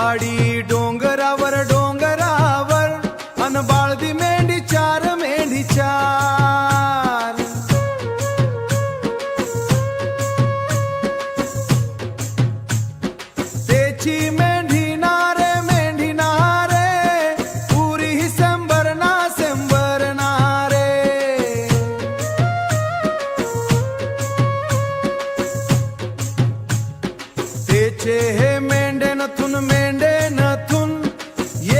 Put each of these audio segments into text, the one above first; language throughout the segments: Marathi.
पहाडी डोंगरावर डोंगरावर अन बाळदी मेंढी चार मेंढी चार तेची मेंढी नारे पुरी ही शंभर नारे तेचे हे मेंढे नथून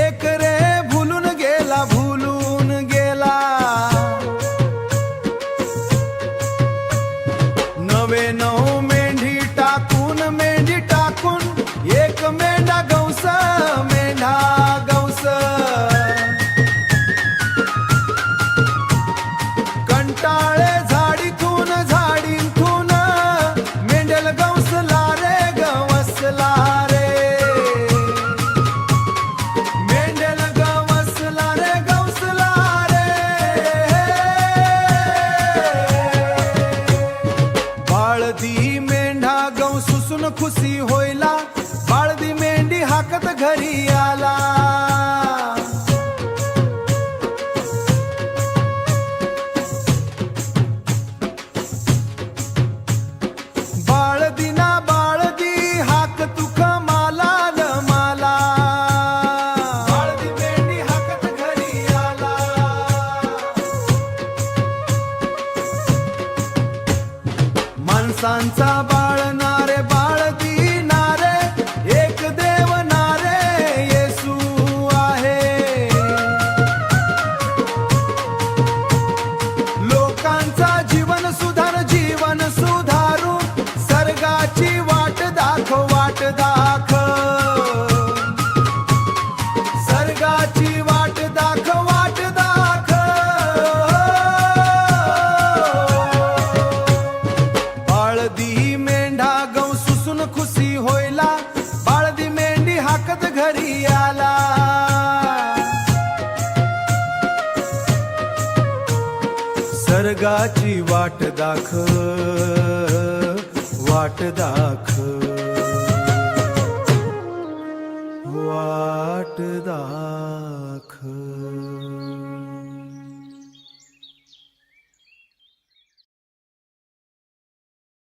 एक रे भूलून गेला नवे नऊ मेंढी टाकून एक मेंढा गौस कंटाळे झाडीतून मेंढेल गवसला रे मेंढेल गवसला रे बाळदी मेंढा गवसून खुशी होईला बाळदी मेंढी हाकत घरी आला बाळदी हाक तुक माला बाळदी मेंढी हाकत घरी आला माणसांचा बाळदी नारे एक देव नारे येसू आहे लोकांचा जीवन सुधारू सर्गाची वाट दाखव सर्गाची वाट दाखव बाळदी मेंढा गवसून खुशी होईला बाळदी मेंढी हाकत घरी आला सर्गाची वाट दाख